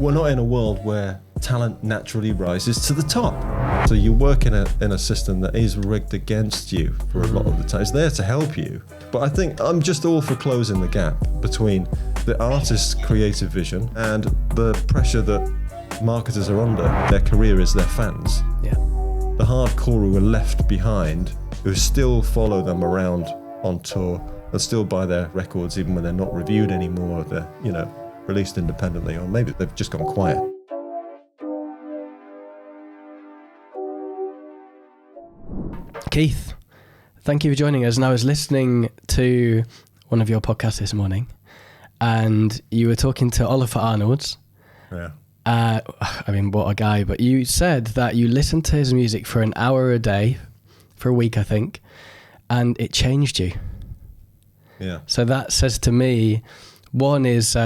we're not in a world where talent naturally rises to the top. So you work in a system that is rigged against you for a lot of the time. It's there to help you. But I think I'm just all for closing the gap between the artist's creative vision and the pressure that marketers are under. Their career is their fans. Yeah. The hardcore who are left behind, who still follow them around on tour and still buy their records even when they're not reviewed anymore, they're, released independently, or maybe they've just gone quiet. Keith, thank you for joining us. And I was listening to one of your podcasts this morning, and you were talking to Oliver Arnolds. Yeah. What a guy. But you said that you listened to his music for an hour a day for a week, I think, and it changed you. Yeah. So that says to me, one is,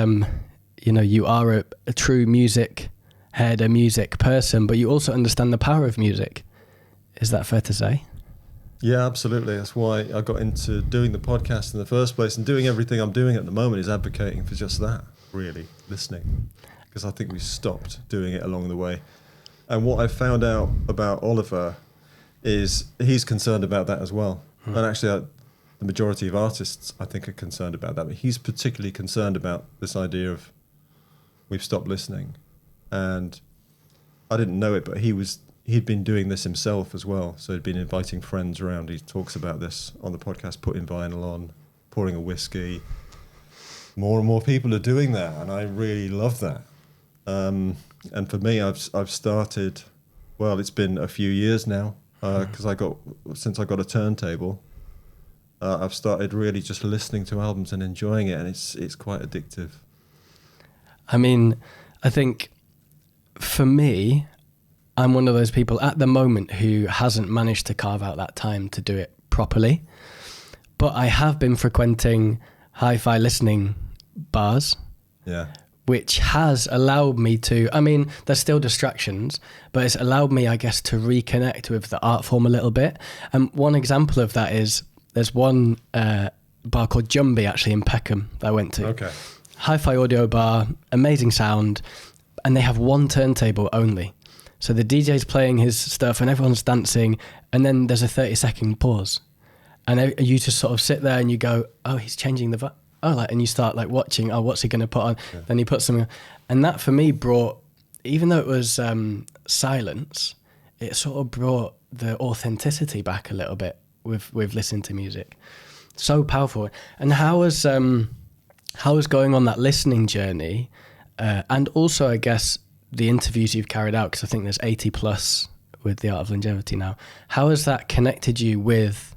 you are a true music head, a music person, but you also understand the power of music. Is that fair to say? Yeah, absolutely. That's why I got into doing the podcast in the first place, and doing everything I'm doing at the moment is advocating for just that, really, listening. Because I think we stopped doing it along the way. And what I found out about Oliver is he's concerned about that as well. And actually, the majority of artists, I think, are concerned about that. But he's particularly concerned about this idea of we've stopped listening. And I didn't know it, but he'd been doing this himself as well. So he'd been inviting friends around. He talks about this on the podcast, putting vinyl on, pouring a whiskey. More and more people are doing that, and I really love that. And for me, I've started, well, it's been a few years now, because since I got a turntable, I've started really just listening to albums and enjoying it, and it's quite addictive. I mean, I think for me, I'm one of those people at the moment who hasn't managed to carve out that time to do it properly. But I have been frequenting hi-fi listening bars, which has allowed me to, there's still distractions, but it's allowed me, I guess, to reconnect with the art form a little bit. And one example of that is there's one bar called Jumbie, actually, in Peckham that I went to. Okay. Hi-fi audio bar, amazing sound, and they have one turntable only. So the DJ's playing his stuff and everyone's dancing, and then there's a 30-second pause. And you just sort of sit there and you go, oh, he's changing the and you start watching, what's he going to put on? Yeah. Then he puts something, and that for me brought, even though it was silence, it sort of brought the authenticity back a little bit with listening to music. So powerful. And how was going on that listening journey, and also, I guess, the interviews you've carried out, because I think there's 80 plus with The Art of Longevity now. How has that connected you with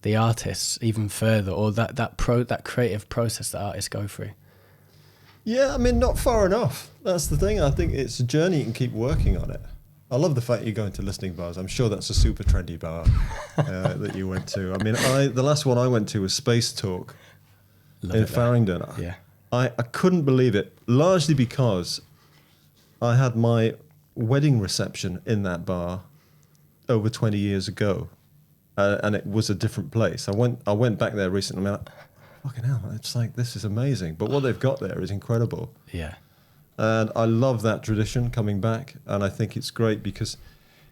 the artists even further, or that creative process that artists go through? Yeah, not far enough. That's the thing. I think it's a journey. You can keep working on it. I love the fact you're going to listening bars. I'm sure that's a super trendy bar that you went to. The last one I went to was Space Talk in Farringdon. Yeah. I couldn't believe it, largely because I had my wedding reception in that bar over 20 years ago, and it was a different place. I went back there recently. Fucking hell, it's this is amazing. But what they've got there is incredible. Yeah. And I love that tradition coming back, and I think it's great because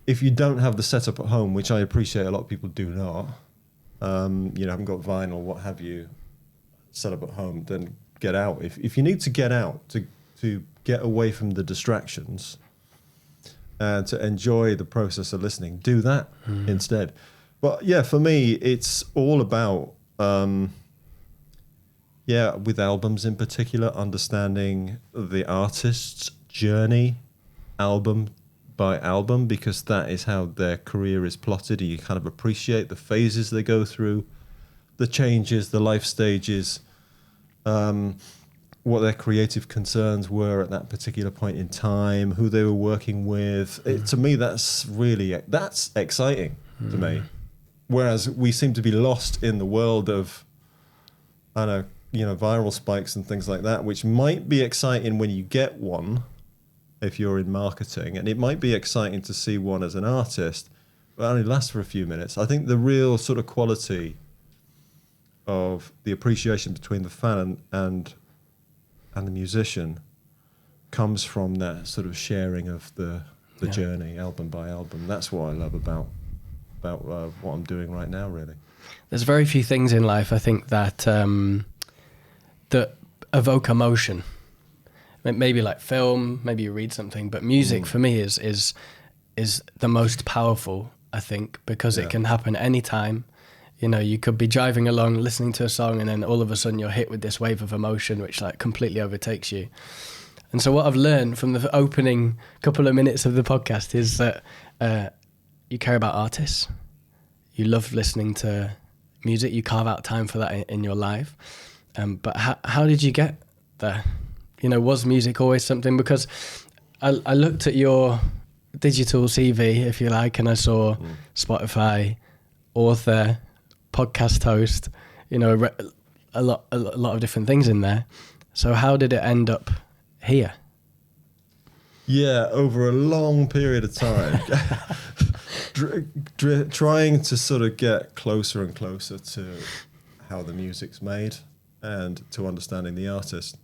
if you don't have the setup at home, which I appreciate a lot of people do not, haven't got vinyl, what have you, set up at home, then get out. If you need to get out to get away from the distractions and to enjoy the process of listening, do that instead. But yeah, for me, it's all about, with albums in particular, understanding the artist's journey, album by album, because that is how their career is plotted. And you kind of appreciate the phases they go through, the changes, the life stages, what their creative concerns were at that particular point in time, who they were working with. To me, that's exciting to me. Whereas we seem to be lost in the world of, viral spikes and things like that, which might be exciting when you get one, if you're in marketing, and it might be exciting to see one as an artist, but it only lasts for a few minutes. I think the real sort of quality of the appreciation between the fan and the musician comes from that sort of sharing of the journey, album by album. That's what I love about what I'm doing right now, really. There's very few things in life, I think, that that evoke emotion. Maybe like film, maybe you read something, but music for me is the most powerful, I think, because it can happen anytime. You know, you could be driving along, listening to a song, and then all of a sudden you're hit with this wave of emotion, which like completely overtakes you. And so what I've learned from the opening couple of minutes of the podcast is that you care about artists. You love listening to music. You carve out time for that in your life. But how did you get there? You know, was music always something? Because I looked at your digital CV, if you like, and I saw Spotify, author, podcast host, you know, a lot of different things in there. So how did it end up here? Yeah, over a long period of time, trying to sort of get closer and closer to how the music's made and to understanding the artist.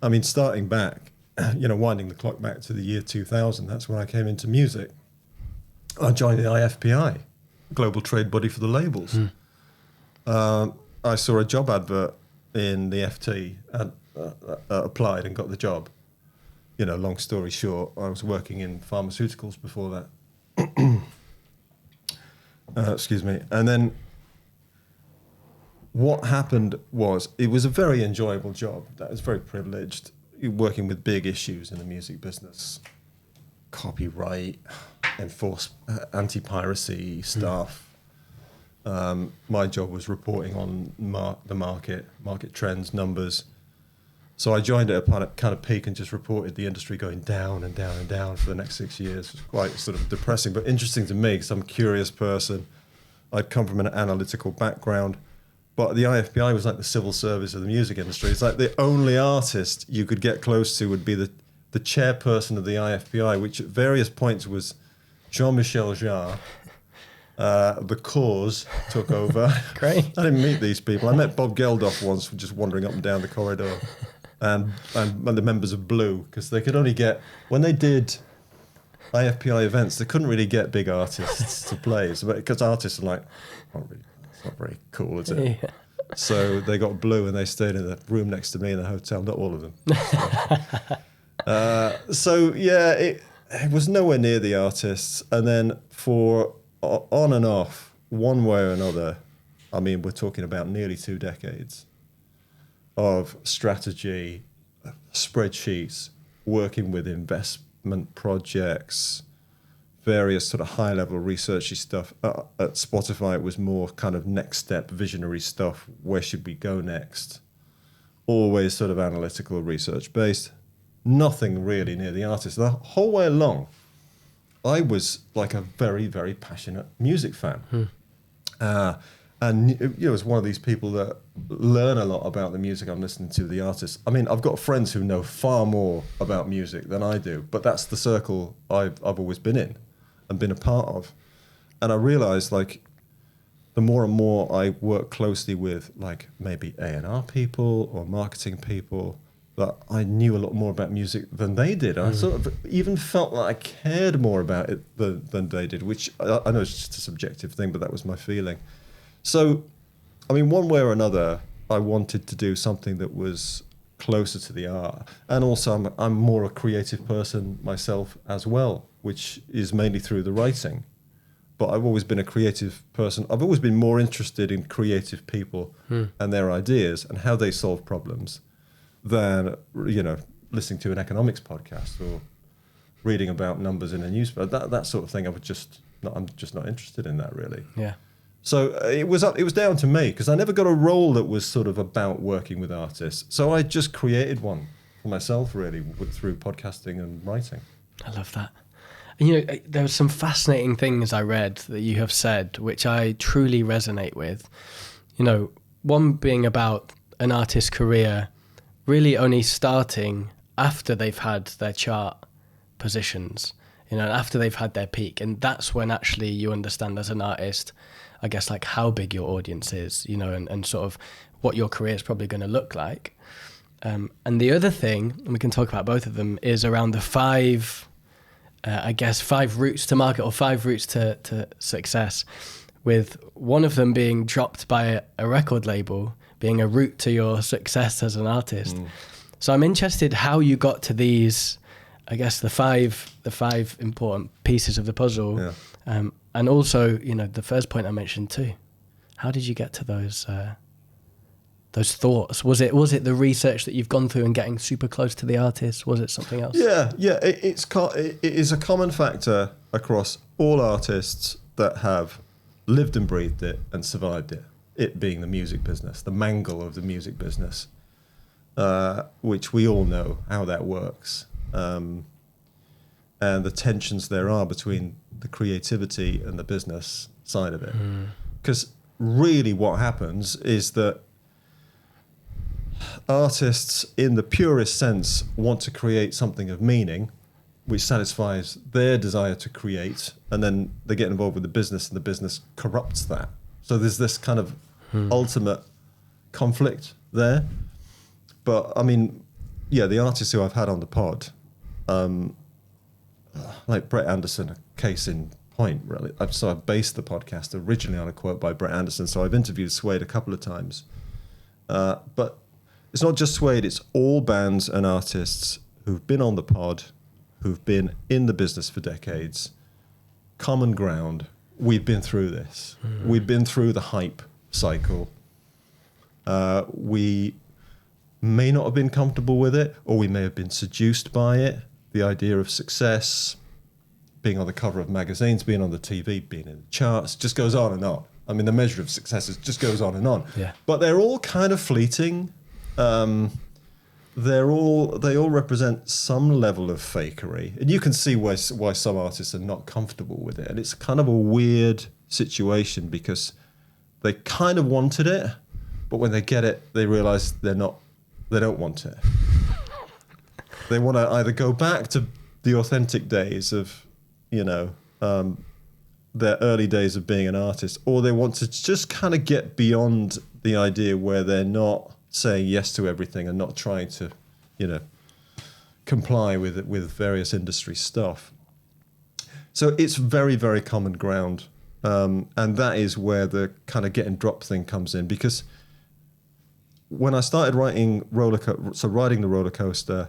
I mean, starting back, you know, winding the clock back to the year 2000, that's when I came into music. I joined the IFPI, global trade body for the labels. I saw a job advert in the FT and applied and got the job. You know, long story short, I was working in pharmaceuticals before that. Excuse me. And then what happened was, it was a very enjoyable job. That was very privileged. You're working with big issues in the music business. Copyright, anti-piracy stuff. My job was reporting on the market trends, numbers. So I joined at a kind of peak and just reported the industry going down and down and down for the next 6 years. It was quite sort of depressing, but interesting to me because I'm a curious person. I'd come from an analytical background, but the IFPI was like the civil service of the music industry. It's like the only artist you could get close to would be the chairperson of the IFPI, which at various points was Jean-Michel Jarre. The Cause took over. Great. I didn't meet these people. I met Bob Geldof once, just wandering up and down the corridor, and the members of Blue, because they could only get, when they did IFPI events, they couldn't really get big artists to play, because artists are like, it's not very cool, is it? Yeah. So they got Blue, and they stayed in the room next to me in the hotel. Not all of them. So yeah, it was nowhere near the artists, and then for on and off, one way or another, I mean, we're talking about nearly 2 decades of strategy, spreadsheets, working with investment projects, various sort of high-level researchy stuff. At Spotify, it was more kind of next step, visionary stuff. Where should we go next? Always sort of analytical, research-based. Nothing really near the artist. The whole way along, I was like a very, very passionate music fan. And you know, was one of these people that learn a lot about the music I'm listening to, the artists. I mean, I've got friends who know far more about music than I do, but that's the circle I've always been in and been a part of. And I realized, like, the more and more I work closely with, like, maybe A&R people or marketing people, that I knew a lot more about music than they did. I sort of even felt like I cared more about it than they did, which I know is just a subjective thing, but that was my feeling. So, I mean, one way or another, I wanted to do something that was closer to the art. And also, I'm more a creative person myself as well, which is mainly through the writing. But I've always been a creative person. I've always been more interested in creative people and their ideas and how they solve problems than, you know, listening to an economics podcast or reading about numbers in a newspaper. That sort of thing, I'm just not interested in that, really. Yeah. So it was down to me, because I never got a role that was sort of about working with artists. So I just created one for myself, really, through podcasting and writing. I love that. And, you know, there were some fascinating things I read that you have said, which I truly resonate with. You know, one being about an artist's career really only starting after they've had their chart positions, you know, after they've had their peak. And that's when actually you understand as an artist, I guess, like how big your audience is, you know, and sort of what your career is probably going to look like. And the other thing, and we can talk about both of them, is around the five routes to market or 5 routes to success, with one of them being dropped by a record label being a route to your success as an artist. So I'm interested how you got to these, I guess, the five important pieces of the puzzle. Yeah. And also, the first point I mentioned too. How did you get to those thoughts? Was it the research that you've gone through and getting super close to the artist? Was it something else? Yeah. It is a common factor across all artists that have lived and breathed it and survived it. It being the music business, the mangle of the music business, which we all know how that works, and the tensions there are between the creativity and the business side of it. Because really what happens is that artists, in the purest sense, want to create something of meaning, which satisfies their desire to create, and then they get involved with the business, and the business corrupts that. So there's this kind of ultimate conflict there. But I mean, yeah, the artists who I've had on the pod, like Brett Anderson, a case in point, really. So I based the podcast originally on a quote by Brett Anderson. So I've interviewed Suede a couple of times. But it's not just Suede, it's all bands and artists who've been on the pod, who've been in the business for decades. Common ground. We've been through this. We've been through the hype cycle. We may not have been comfortable with it, or we may have been seduced by it. The idea of success, being on the cover of magazines, being on the TV, being in the charts, just goes on and on. I mean, the measure of success just goes on and on. Yeah. But they're all kind of fleeting. They all represent some level of fakery, and you can see why some artists are not comfortable with it. And it's kind of a weird situation because they kind of wanted it, but when they get it, they realize they don't want it. They want to either go back to the authentic days of, their early days of being an artist, or they want to just kind of get beyond the idea where they're not saying yes to everything and not trying to, comply with various industry stuff. So it's very, very common ground. And that is where the kind of getting dropped thing comes in, because when I started riding the Rollercoaster,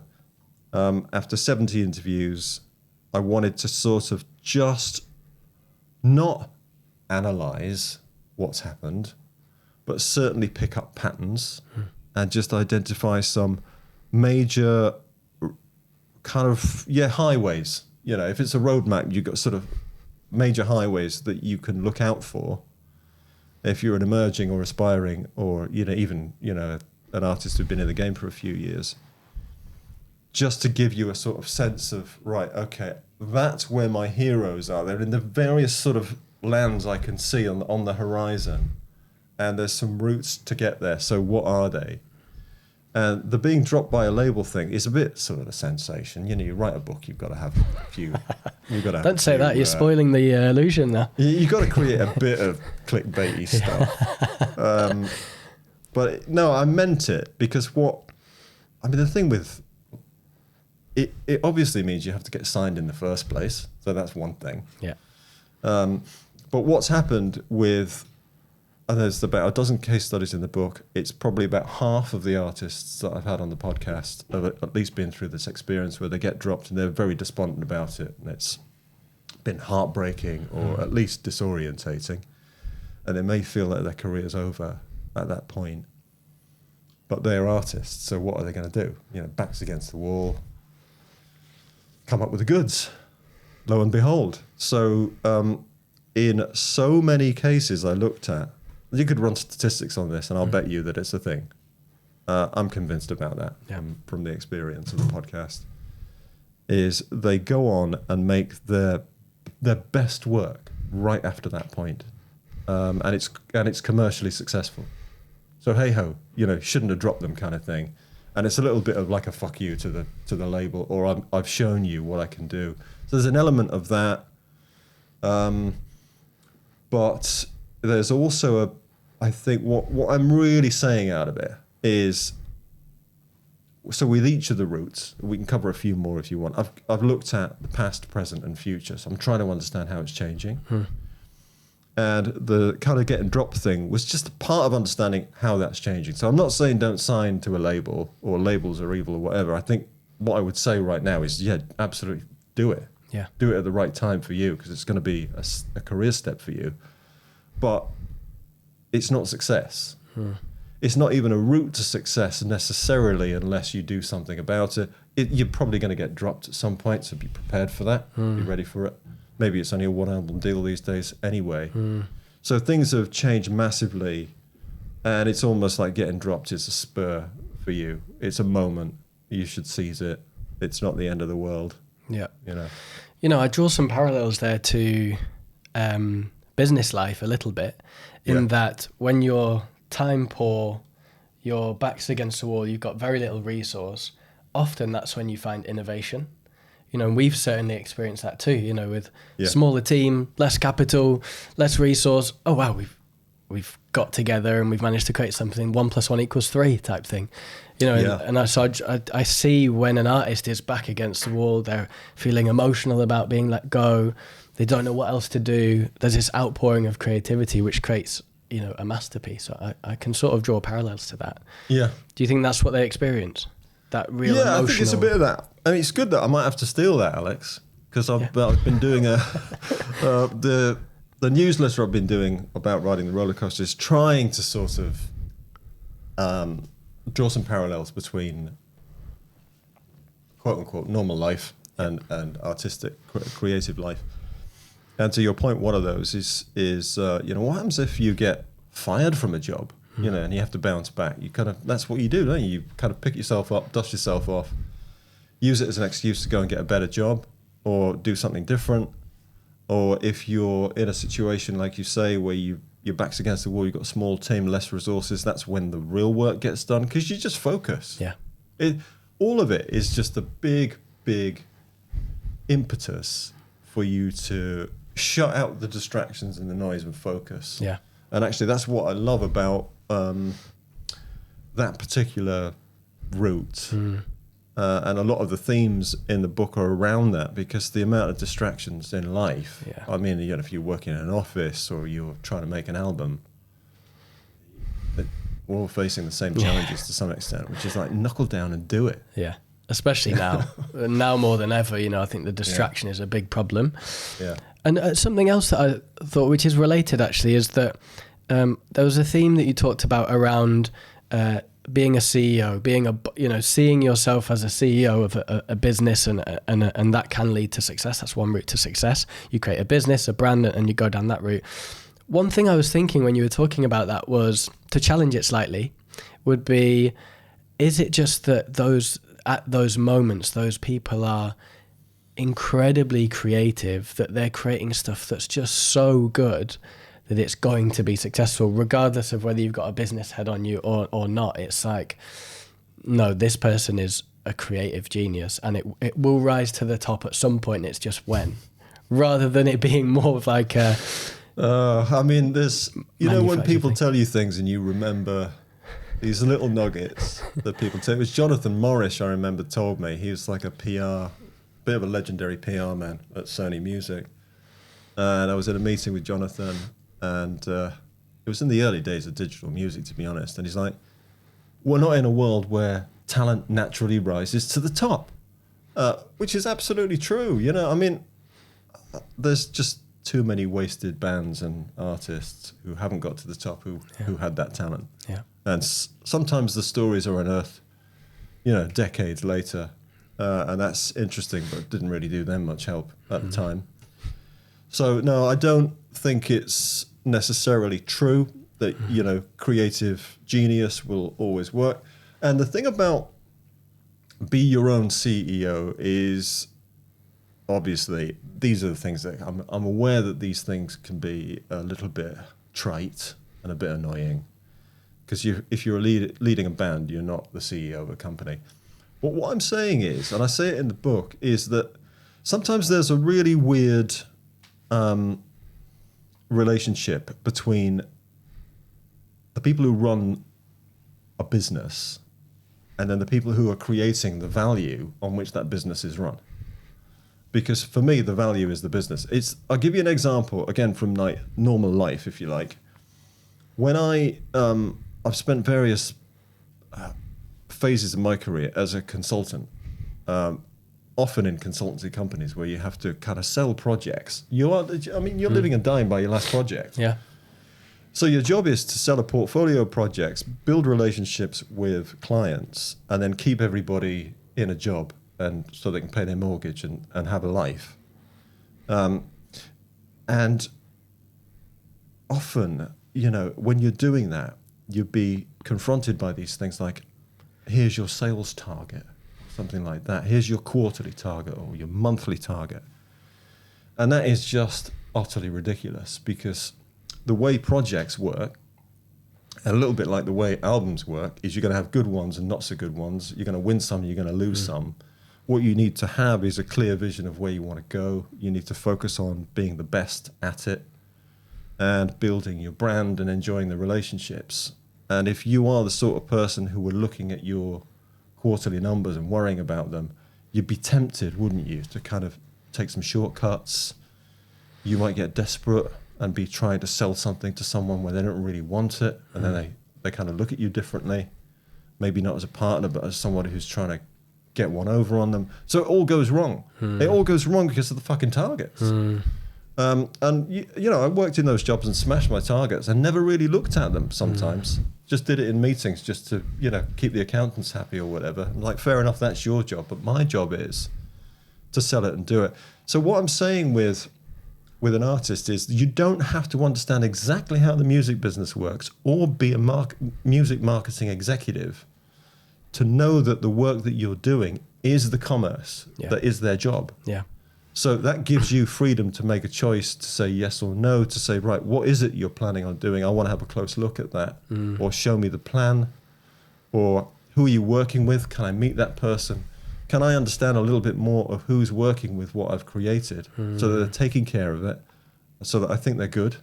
after 70 interviews, I wanted to sort of just not analyze what's happened, but certainly pick up patterns and just identify some major kind of, highways. If it's a roadmap, you've got sort of major highways that you can look out for if you're an emerging or aspiring or, even an artist who's been in the game for a few years. Just to give you a sort of sense of, right, okay, that's where my heroes are. They're in the various sort of lands I can see on the horizon. And there's some routes to get there. So what are they? And the being dropped by a label thing is a bit sort of a sensation. You write a book, you've got to have a few. You've got to have Don't say that. You're spoiling the illusion now. You've got to create a bit of clickbaity stuff. But no, I meant it because the thing with it obviously means you have to get signed in the first place. So that's one thing. Yeah. But what's happened with, and there's about a dozen case studies in the book, it's probably about half of the artists that I've had on the podcast have at least been through this experience where they get dropped and they're very despondent about it. And it's been heartbreaking or at least disorientating. And they may feel that their career's over at that point. But they're artists, so what are they going to do? Backs against the wall, come up with the goods, lo and behold. So in so many cases I looked at, you could run statistics on this and I'll bet you that it's a thing. I'm convinced about that from the experience of the podcast, is they go on and make their best work right after that point. And it's commercially successful. So hey ho, shouldn't have dropped them kind of thing. And it's a little bit of like a fuck you to the label, or I've shown you what I can do. So there's an element of that. But there's also I think what I'm really saying out of it is so with each of the routes, we can cover a few more if you want. I've looked at the past, present, and future. So I'm trying to understand how it's changing. And the kind of getting dropped thing was just a part of understanding how that's changing. So I'm not saying don't sign to a label or labels are evil or whatever. I think what I would say right now is, yeah, absolutely do it. Yeah. Do it at the right time for you, because it's going to be a career step for you. But it's not success. It's not even a route to success necessarily unless you do something about it. You're probably going to get dropped at some point, so be prepared for that. Be ready for it. Maybe it's only a one-album deal these days anyway. So things have changed massively, and it's almost like getting dropped is a spur for you. It's a moment. You should seize it. It's not the end of the world. Yeah. You know, I draw some parallels there to business life a little bit, in that when you're time poor, your back's against the wall, you've got very little resource, often that's when you find innovation. And we've certainly experienced that too, with smaller team, less capital, less resource. Oh, wow, we've got together and we've managed to create something 1 + 1 = 3 type thing. And I see when an artist is back against the wall, they're feeling emotional about being let go. They don't know what else to do. There's this outpouring of creativity which creates, a masterpiece. So I can sort of draw parallels to that. Yeah. Do you think that's what they experience? That real emotional... I think it's a bit of that. I mean, it's good that I might have to steal that, Alex, because I've been doing the newsletter I've been doing about riding the roller coaster is trying to sort of draw some parallels between quote unquote normal life and artistic creative life. And to your point, one of those is what happens if you get fired from a job? And you have to bounce back. That's what you do, don't you? You kind of pick yourself up, dust yourself off, use it as an excuse to go and get a better job or do something different. Or if you're in a situation, like you say, where your back's against the wall, you've got a small team, less resources, that's when the real work gets done, because you just focus. Yeah. All of it is just a big, big impetus for you to shut out the distractions and the noise and focus. Yeah. And actually, that's what I love about that particular route. And a lot of the themes in the book are around that, because the amount of distractions in life, I mean, if you're working in an office or you're trying to make an album, we're all facing the same challenges to some extent, which is like knuckle down and do it. Yeah. Especially now. Now more than ever, I think the distraction is a big problem. Yeah. And something else that I thought, which is related actually, is that there was a theme that you talked about around being a CEO, seeing yourself as a CEO of a business, and that can lead to success. That's one route to success. You create a business, a brand, and you go down that route. One thing I was thinking when you were talking about that was, to challenge it slightly, would be, is it just that at those moments, those people are incredibly creative, that they're creating stuff that's just so good that it's going to be successful, regardless of whether you've got a business head on you or not? It's like, no, this person is a creative genius, and it will rise to the top at some point. It's just when, rather than it being more of like a... I mean, there's, when people tell you things and you remember these little nuggets that people tell. It was Jonathan Morris, I remember, told me. He was like a bit of a legendary PR man at Sony Music. And I was at a meeting with Jonathan, and it was in the early days of digital music, to be honest. And he's like, we're not in a world where talent naturally rises to the top, which is absolutely true. I mean, there's just too many wasted bands and artists who haven't got to the top who had that talent. Yeah. And sometimes the stories are unearthed, decades later. And that's interesting, but it didn't really do them much help at the time. So, no, I don't think it's necessarily true that, creative genius will always work. And the thing about be your own CEO is, obviously, these are the things that I'm aware that these things can be a little bit trite and a bit annoying. Because if you're leading a band, you're not the CEO of a company. But what I'm saying is, and I say it in the book, is that sometimes there's a really weird relationship between the people who run a business and then the people who are creating the value on which that business is run. Because for me, the value is the business. I'll give you an example, again, from like normal life, if you like. When I've spent various phases of my career as a consultant, often in consultancy companies where you have to kind of sell projects. You're living and dying by your last project. Yeah. So your job is to sell a portfolio of projects, build relationships with clients, and then keep everybody in a job, and so they can pay their mortgage and have a life. And often, when you're doing that, you'd be confronted by these things like, here's your sales target, something like that. Here's your quarterly target or your monthly target. And that is just utterly ridiculous, because the way projects work, a little bit like the way albums work, is you're going to have good ones and not so good ones. You're going to win some, you're going to lose some. What you need to have is a clear vision of where you want to go. You need to focus on being the best at it and building your brand and enjoying the relationships. And if you are the sort of person who were looking at your quarterly numbers and worrying about them, you'd be tempted, wouldn't you, to kind of take some shortcuts. You might get desperate and be trying to sell something to someone where they don't really want it, and then they kind of look at you differently, maybe not as a partner, but as somebody who's trying to get one over on them. So it all goes wrong. It all goes wrong because of the fucking targets. And I worked in those jobs and smashed my targets and never really looked at them sometimes. Just did it in meetings just to, keep the accountants happy or whatever. I'm like, fair enough, that's your job, but my job is to sell it and do it. So what I'm saying with an artist is you don't have to understand exactly how the music business works or be a music marketing executive to know that the work that you're doing is the commerce that is their job. Yeah. So that gives you freedom to make a choice to say yes or no, to say, right, what is it you're planning on doing? I want to have a close look at that. Or show me the plan. Or who are you working with? Can I meet that person? Can I understand a little bit more of who's working with what I've created so that they're taking care of it, so that I think they're good,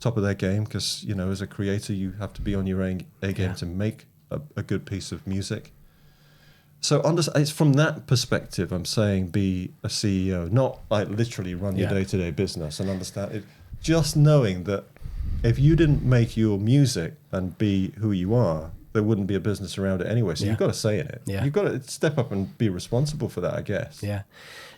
top of their game? Because, as a creator, you have to be on your A game to make a good piece of music. So it's from that perspective I'm saying be a CEO, not like literally run your day-to-day business, and understand it. Just knowing that if you didn't make your music and be who you are, there wouldn't be a business around it anyway. So you've got to say in it. Yeah. You've got to step up and be responsible for that, I guess. Yeah.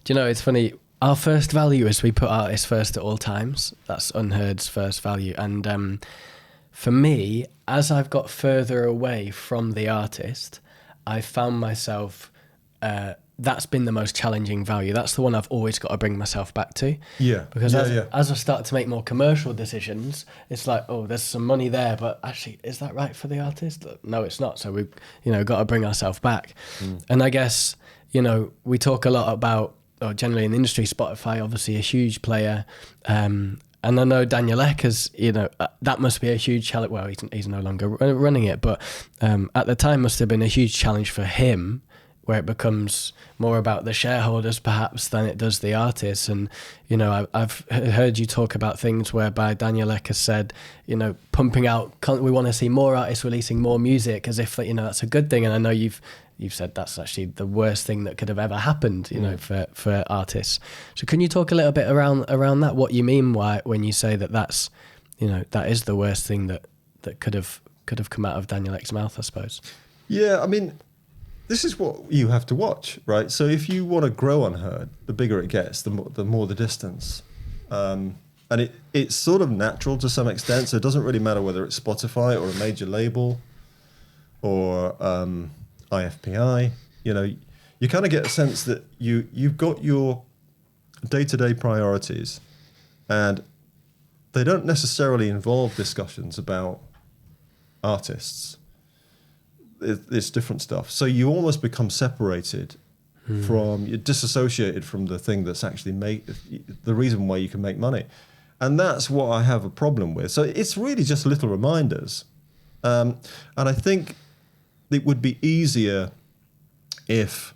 Do you know, it's funny. Our first value is we put artists first at all times. That's Unheard's first value. And for me, as I've got further away from the artist, I found myself, that's been the most challenging value. That's the one I've always got to bring myself back to. Yeah. Because as I start to make more commercial decisions, it's like, oh, there's some money there, but actually, is that right for the artist? No, it's not. So we've, got to bring ourselves back. And I guess, we talk a lot about, or generally in the industry, Spotify, obviously a huge player. And I know Daniel Ek has, that must be a huge challenge. Well, he's no longer running it, but at the time must have been a huge challenge for him, where it becomes more about the shareholders perhaps than it does the artists. And, I've heard you talk about things whereby Daniel Ek has said, pumping out, we want to see more artists releasing more music as if, that's a good thing. And I know you've said that's actually the worst thing that could have ever happened, for artists. So can you talk a little bit around that? What you mean when you say that's, that is the worst thing that could have come out of Daniel Ek's mouth, I suppose. Yeah, I mean, this is what you have to watch, right? So if you want to grow on Hurd, the bigger it gets, the more the distance. And it's sort of natural to some extent, so it doesn't really matter whether it's Spotify or a major label or IFPI. You kind of get a sense that you've got your day-to-day priorities, and they don't necessarily involve discussions about artists. It's different stuff. So you almost become separated you're disassociated from the thing that's actually the reason why you can make money. And that's what I have a problem with. So it's really just little reminders. And I think it would be easier if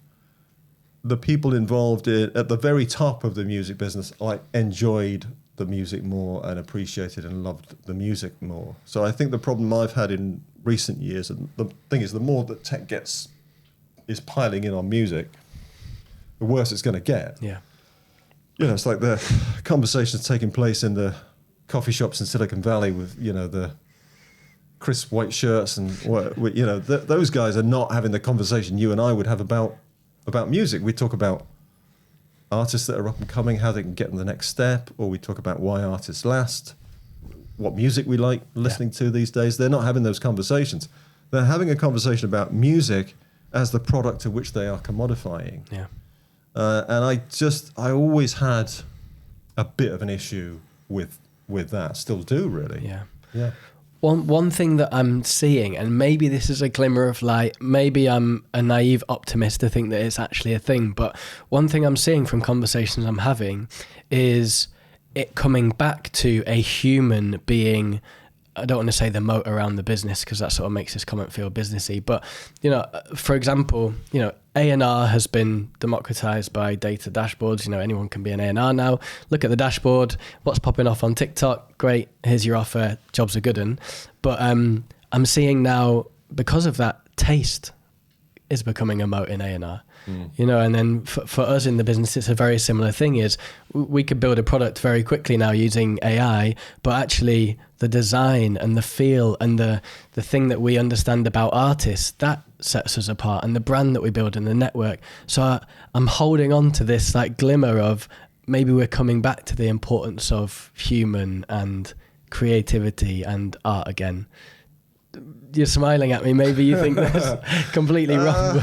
the people involved at the very top of the music business enjoyed the music more and appreciated and loved the music more. So I think the problem I've had in recent years, and the thing is, the more that tech gets is piling in on music, the worse it's going to get. Yeah. You know, it's like the conversations taking place in the coffee shops in Silicon Valley with, you know, the crisp white shirts and, you know, those guys are not having the conversation you and I would have about music. We talk about artists that are up and coming, how they can get in the next step, or we talk about why artists last, what music we like listening to these days. They're not having those conversations. They're having a conversation about music as the product to which they are commodifying. Yeah. And I always had a bit of an issue with that. Still do, really. Yeah. Yeah. One thing that I'm seeing, and maybe this is a glimmer of light, maybe I'm a naive optimist to think that it's actually a thing, but one thing I'm seeing from conversations I'm having is it coming back to a human being. I don't want to say the moat around the business because that sort of makes this comment feel businessy, but, you know, for example, you know, A&R has been democratized by data dashboards. You know, anyone can be an A&R now. Look at the dashboard. What's popping off on TikTok? Great. Here's your offer. Job's are good 'un. But I'm seeing now, because of that, taste is becoming a moat in A&R. You know, and then for us in the business, it's a very similar thing. Is we could build a product very quickly now using AI, but actually the design and the feel and the thing that we understand about artists, that sets us apart, and the brand that we build in the network. So I'm holding on to this like glimmer of maybe we're coming back to the importance of human and creativity and art again. You're smiling at me. Maybe you think that's completely wrong.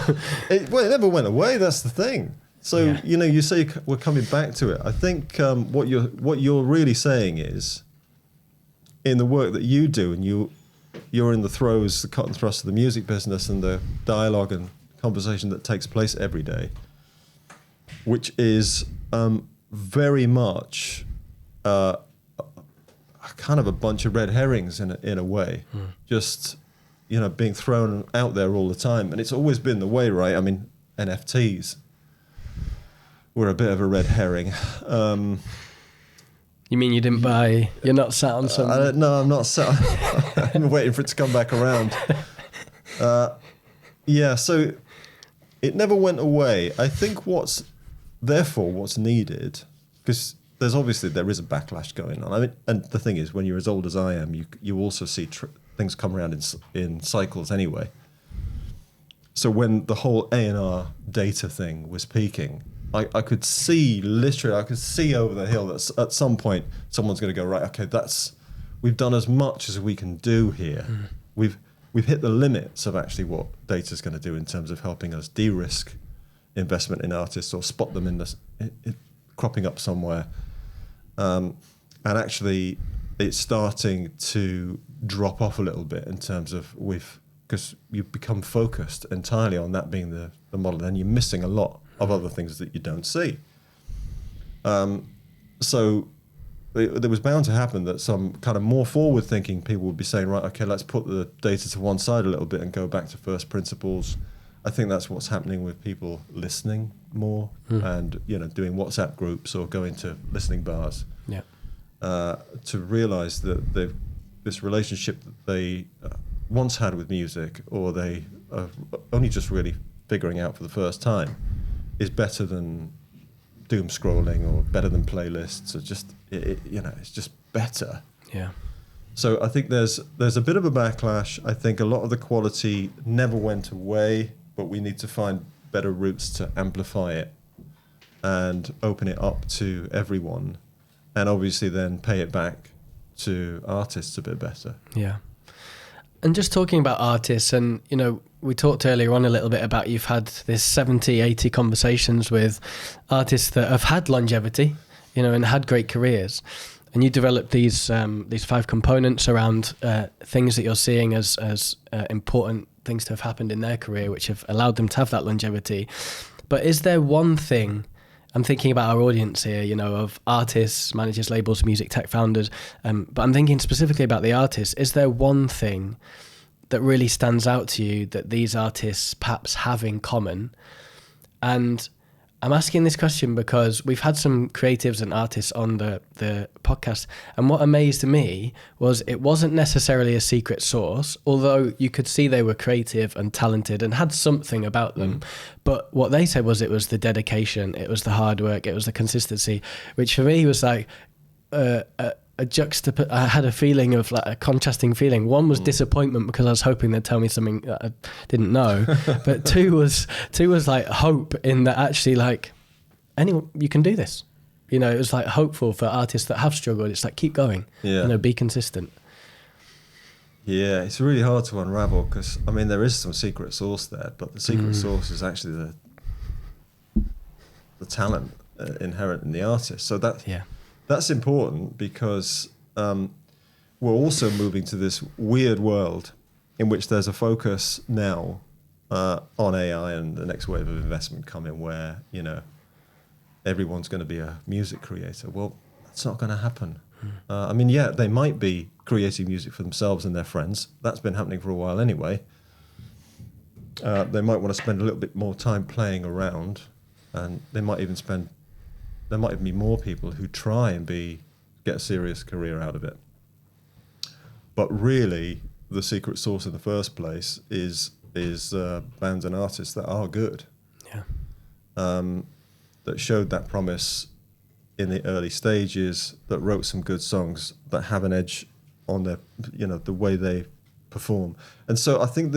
It never went away. That's the thing. So you know, you say we're coming back to it. I think what you're really saying is, in the work that you do, and you're in the throes, the cut and thrust of the music business, and the dialogue and conversation that takes place every day, which is very much kind of a bunch of red herrings in a way, just, you know, being thrown out there all the time. And it's always been the way, right? I mean, NFTs were a bit of a red herring. You mean you didn't buy? You're not sat on some? No, I'm not sat. I'm waiting for it to come back around. Yeah, so it never went away. I think what's needed, because there is a backlash going on. I mean, and the thing is, when you're as old as I am, you also see things come around in cycles anyway. So when the whole A&R data thing was peaking, I could see over the hill that at some point someone's going to go, right, okay, we've done as much as we can do here. We've hit the limits of actually what data is going to do in terms of helping us de-risk investment in artists or spot them cropping up somewhere. And actually, it's starting to drop off a little bit in terms of because you become focused entirely on that being the model, and you're missing a lot of other things that you don't see. So there was bound to happen that some kind of more forward-thinking people would be saying, right, okay, let's put the data to one side a little bit and go back to first principles. I think that's what's happening with people listening more and, you know, doing WhatsApp groups or going to listening bars. Yeah. To realise that this relationship that they once had with music, or they are only just really figuring out for the first time, is better than doom scrolling or better than playlists, or just it's just better. Yeah. So I think there's a bit of a backlash. I think a lot of the quality never went away, but we need to find better routes to amplify it and open it up to everyone, and obviously then pay it back to artists a bit better. Yeah. And just talking about artists, and, you know, we talked earlier on a little bit about you've had this 70, 80 conversations with artists that have had longevity, you know, and had great careers. And you developed these 5 components around things that you're seeing as important things to have happened in their career, which have allowed them to have that longevity. But is there one thing, I'm thinking about our audience here, you know, of artists, managers, labels, music tech founders, but I'm thinking specifically about the artists. Is there one thing that really stands out to you that these artists perhaps have in common? And I'm asking this question because we've had some creatives and artists on the podcast, and what amazed me was it wasn't necessarily a secret source, although you could see they were creative and talented and had something about them. But what they said was it was the dedication, it was the hard work, it was the consistency, which for me was like I had a feeling of like a contrasting feeling. One was disappointment because I was hoping they'd tell me something that I didn't know, but two was like hope in that actually like anyone, you can do this. You know, it was like hopeful for artists that have struggled. It's like keep going. Yeah. You know, be consistent. Yeah, it's really hard to unravel because I mean there is some secret sauce there, but the secret sauce is actually the talent inherent in the artist. So that's important because we're also moving to this weird world in which there's a focus now on AI and the next wave of investment coming where, you know, everyone's going to be a music creator. Well, that's not going to happen. I mean, yeah, they might be creating music for themselves and their friends. That's been happening for a while anyway. They might want to spend a little bit more time playing around, and there might even be more people who try and get a serious career out of it. But really, the secret sauce in the first place is bands and artists that are good. Yeah. That showed that promise in the early stages, that wrote some good songs, that have an edge on their, you know, the way they perform. And so I think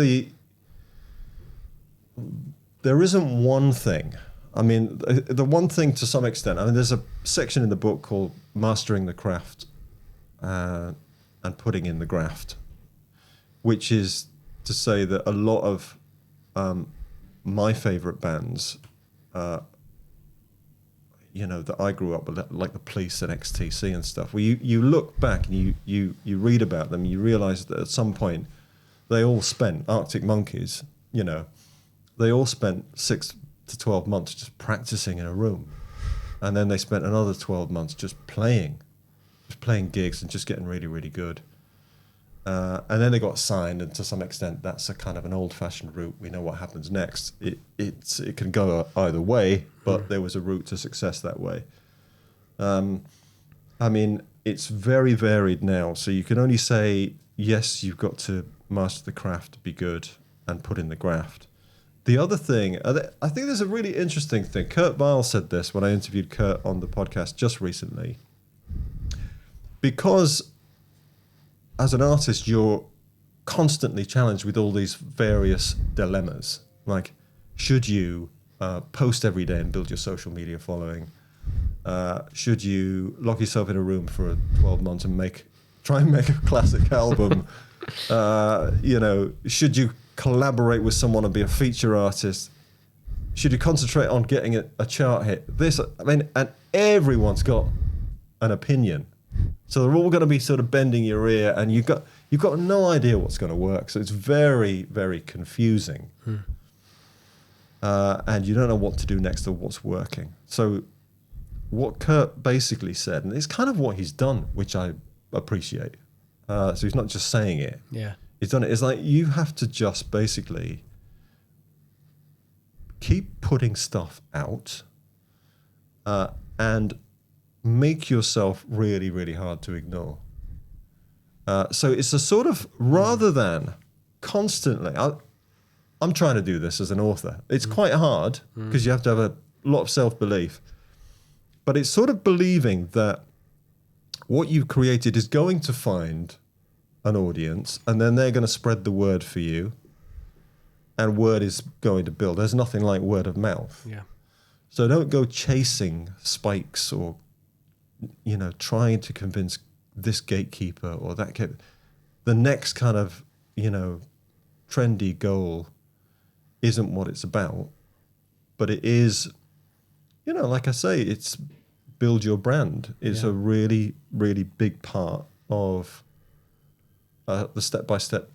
there isn't one thing. I mean, the one thing to some extent, I mean, there's a section in the book called Mastering the Craft and Putting in the Graft, which is to say that a lot of my favorite bands, you know, that I grew up with, like the Police and XTC and stuff, where you look back and you read about them, you realize that at some point they all spent, Arctic Monkeys, you know, they all spent 6 to 12 months just practicing in a room, and then they spent another 12 months just playing gigs and just getting really, really good. And then they got signed, and to some extent that's a kind of an old-fashioned route. We know what happens next. It can go either way, but there was a route to success that way. I mean, it's very varied now, so you can only say, yes, you've got to master the craft to be good and put in the graft. The other thing, I think there's a really interesting thing. Kurt Vile said this when I interviewed Kurt on the podcast just recently. Because as an artist, you're constantly challenged with all these various dilemmas. Like, should you post every day and build your social media following? Should you lock yourself in a room for 12 months and try and make a classic album? You know, should you collaborate with someone and be a feature artist? Should you concentrate on getting a chart hit? And everyone's got an opinion. So they're all going to be sort of bending your ear, and you've got no idea what's going to work. So it's very, very confusing. And you don't know what to do next or what's working. So what Kurt basically said, and it's kind of what he's done, which I appreciate. So he's not just saying it. Yeah. He's done it. It's like you have to just basically keep putting stuff out and make yourself really, really hard to ignore. So it's a sort of, rather than constantly, I'm trying to do this as an author. It's quite hard because you have to have a lot of self-belief. But it's sort of believing that what you've created is going to find an audience, and then they're going to spread the word for you, and word is going to build. There's nothing like word of mouth. Yeah. So don't go chasing spikes or, you know, trying to convince this gatekeeper or that the next kind of, you know, trendy goal isn't what it's about, but it is, you know, like I say, it's build your brand. It's a really, really big part of the step-by-step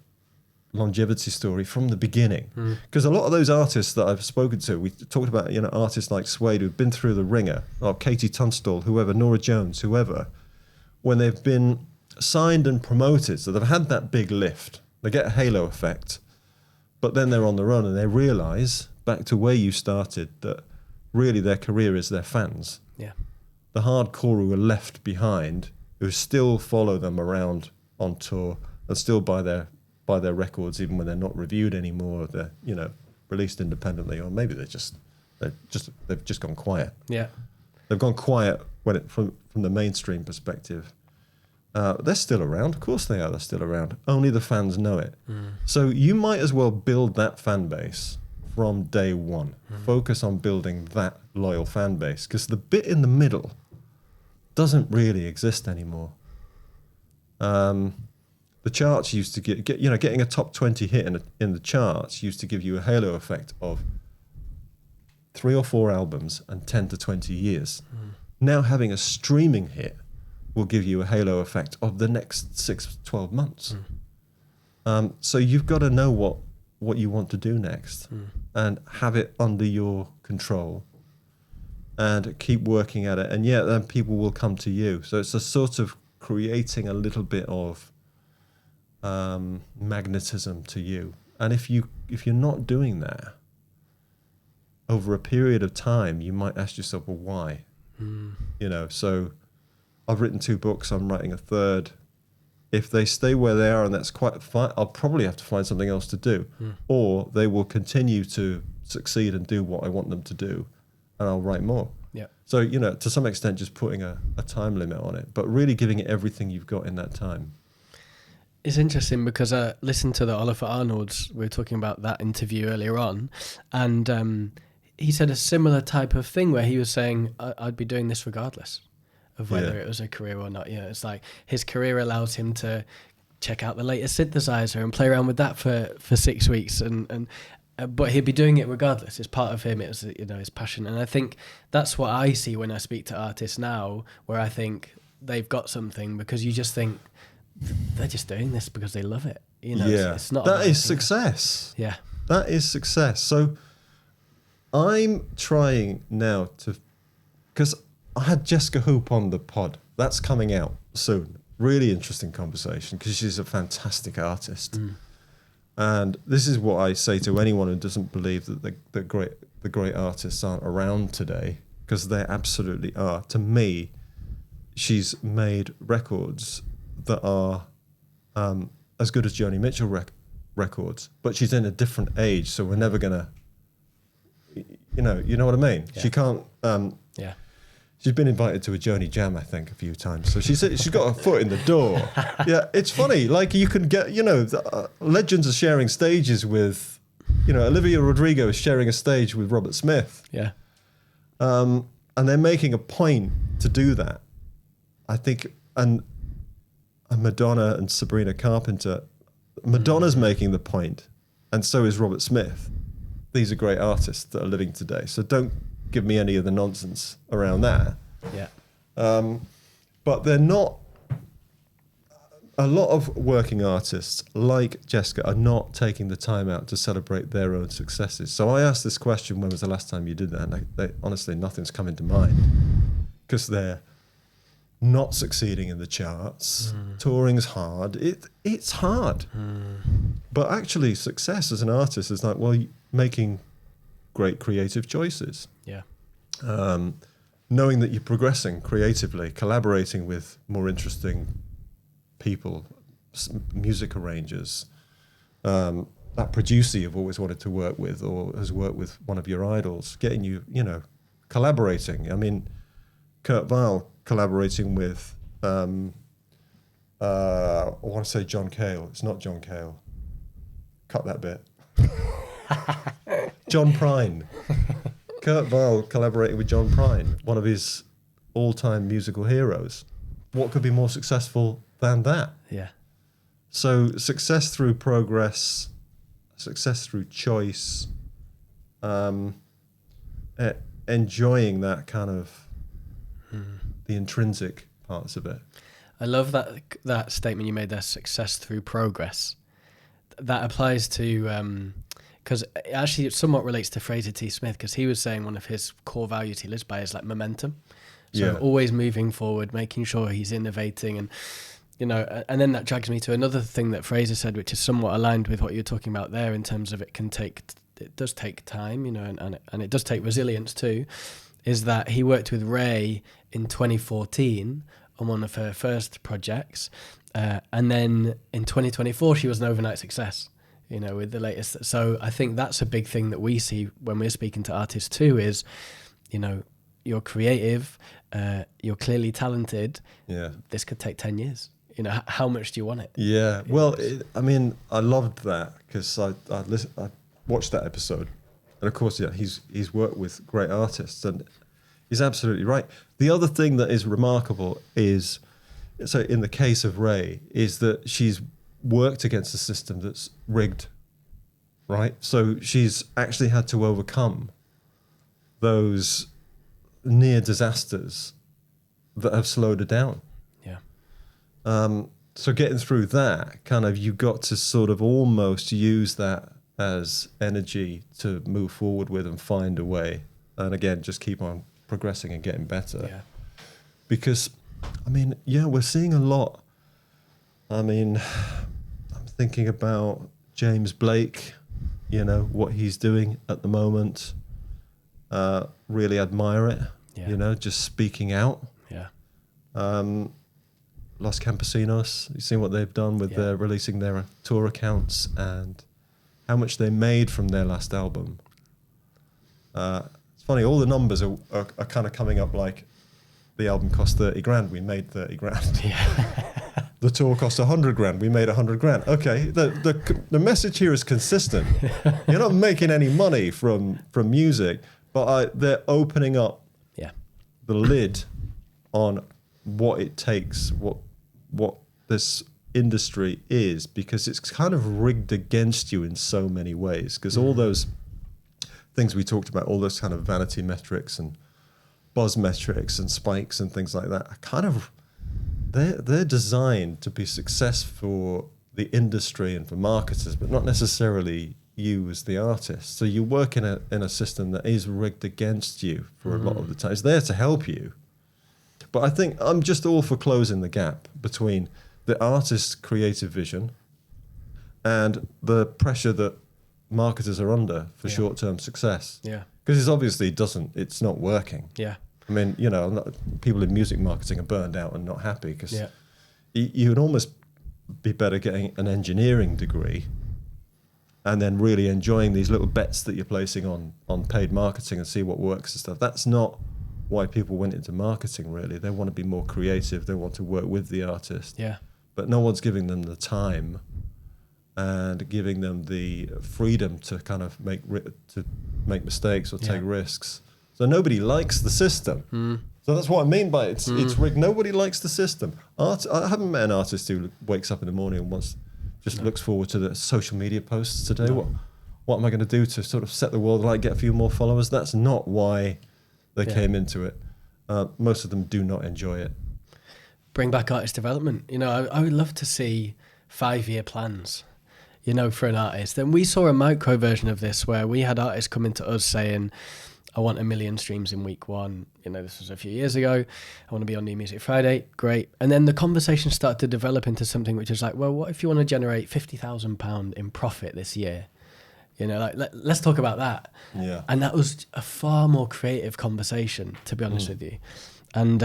longevity story from the beginning. Because a lot of those artists that I've spoken to, we talked about, you know, artists like Suede who've been through the ringer, or Katie Tunstall, whoever, Norah Jones, whoever, when they've been signed and promoted, so they've had that big lift, they get a halo effect, but then they're on their own and they realize, back to where you started, that really their career is their fans. Yeah. The hardcore who are left behind, who still follow them around on tour and still buy their records even when they're not reviewed anymore. They're released independently, or maybe they've just gone quiet. Yeah. They've gone quiet from the mainstream perspective. They're still around. Of course they are. They're still around. Only the fans know it. So you might as well build that fan base from day one. Focus on building that loyal fan base, because the bit in the middle doesn't really exist anymore. The charts used to getting a top 20 hit in the charts used to give you a halo effect of 3 or 4 albums and 10 to 20 years. Now having a streaming hit will give you a halo effect of the next 6 to 12 months. So you've got to know what you want to do next and have it under your control and keep working at it. And then people will come to you. So it's a sort of creating a little bit of magnetism to you. And if you're not doing that over a period of time, you might ask yourself, well, why? So I've written 2 books, I'm writing a third. If they stay where they are, and that's quite fine, I'll probably have to find something else to do. Or they will continue to succeed and do what I want them to do, and I'll write more. Yeah. So, to some extent, just putting a time limit on it, but really giving it everything you've got in that time. It's interesting because I listened to the Oliver Arnolds, we were talking about that interview earlier on, and he said a similar type of thing where he was saying, I'd be doing this regardless of whether it was a career or not. It's like his career allows him to check out the latest synthesizer and play around with that for 6 weeks, but he'd be doing it regardless. It's part of him. It was his passion, and I think that's what I see when I speak to artists now, where I think they've got something, because you just think they're just doing this because they love it. It's not that is success. Yeah, that is success. So I'm trying now because I had Jessica Hoop on the pod. That's coming out soon. Really interesting conversation, because she's a fantastic artist. And this is what I say to anyone who doesn't believe that the great artists aren't around today, because they absolutely are. To me, she's made records that are as good as Joni Mitchell records, but she's in a different age, so we're never gonna, you know what I mean? Yeah. She can't. She's been invited to a Joni Jam, I think, a few times. So she's got her foot in the door. Yeah, it's funny. Like, you can get, legends are sharing stages with, Olivia Rodrigo is sharing a stage with Robert Smith. Yeah. And they're making a point to do that. I think, and Madonna and Sabrina Carpenter, Madonna's making the point, and so is Robert Smith. These are great artists that are living today. So don't give me any of the nonsense around that. Yeah. But they're not. A lot of working artists like Jessica are not taking the time out to celebrate their own successes. So I asked this question: when was the last time you did that? And they honestly, nothing's coming to mind, because they're not succeeding in the charts. Touring's hard. It's hard. But actually, success as an artist is like, making great creative choices. Yeah. Knowing that you're progressing creatively, collaborating with more interesting people, music arrangers, that producer you've always wanted to work with, or has worked with one of your idols, getting you, collaborating. I mean, Kurt Weill collaborating with, I want to say John Cale. It's not John Cale. Cut that bit. John Prine. Kurt Weill collaborating with John Prine, one of his all-time musical heroes. What could be more successful than that? Yeah. So success through progress, success through choice, enjoying that kind of the intrinsic parts of it. I love that statement you made there, success through progress. That applies to, because it actually somewhat relates to Fraser T. Smith, because he was saying one of his core values he lives by is like momentum. So always moving forward, making sure he's innovating, and and then that drags me to another thing that Fraser said, which is somewhat aligned with what you're talking about there, in terms of it can take it does take time, you know, and it does take resilience too, is that he worked with Raye in 2014 on one of her first projects, and then in 2024 she was an overnight success, you know, with the latest. So I think that's a big thing that we see when we're speaking to artists too, is, you know, you're creative, you're clearly talented. Yeah. This could take 10 years. You know, how much do you want it? Yeah. Well, I mean, I loved that because I watched that episode, and of course, yeah, he's worked with great artists, and he's absolutely right. The other thing that is remarkable is, so in the case of Raye, is that she's worked against a system that's rigged, right? So she's actually had to overcome those near disasters that have slowed her down. Yeah. So getting through that, kind of, you got to sort of almost use that as energy to move forward with and find a way. And again, just keep on progressing and getting better. Yeah. Because, I mean, yeah, we're seeing a lot. I mean, I'm thinking about James Blake, you know, what he's doing at the moment. Really admire it, you know, just speaking out. Yeah. Los Campesinos, you've seen what they've done with their releasing their tour accounts and how much they made from their last album. It's funny, all the numbers are kind of coming up like the album cost 30 grand, we made 30 grand. Yeah. The tour cost 100 grand, we made 100 grand. Okay, the message here is consistent. You're not making any money from music, but they're opening up the lid on what it takes, what this industry is, because it's kind of rigged against you in so many ways. Because all those things we talked about, all those kind of vanity metrics and buzz metrics and spikes and things like that, are kind of they're designed to be success for the industry and for marketers, but not necessarily you as the artist. So you work in a system that is rigged against you for a lot of the time. It's there to help you. But I think I'm just all for closing the gap between the artist's creative vision and the pressure that marketers are under for short-term success. Yeah. Because it's not working. Yeah. I mean, you know, people in music marketing are burned out and not happy because you would almost be better getting an engineering degree and then really enjoying these little bets that you're placing on paid marketing and see what works and stuff. That's not why people went into marketing, really. They want to be more creative. They want to work with the artist. Yeah. But no one's giving them the time and giving them the freedom to kind of make mistakes or take risks. So nobody likes the system. So that's what I mean by it's rigged. Nobody likes the system. I haven't met an artist who wakes up in the morning and looks forward to the social media posts today. No. What am I going to do to sort of set the world alight, get a few more followers? That's not why they came into it. Most of them do not enjoy it. Bring back artist development. You know, I would love to see 5-year plans, you know, for an artist. And we saw a micro version of this where we had artists coming to us saying, I want 1 million streams in week 1. You know, this was a few years ago. I want to be on New Music Friday. Great. And then the conversation started to develop into something which is like, well, what if you want to generate £50,000 in profit this year? You know, like, let's talk about that. Yeah. And that was a far more creative conversation, to be honest with you. And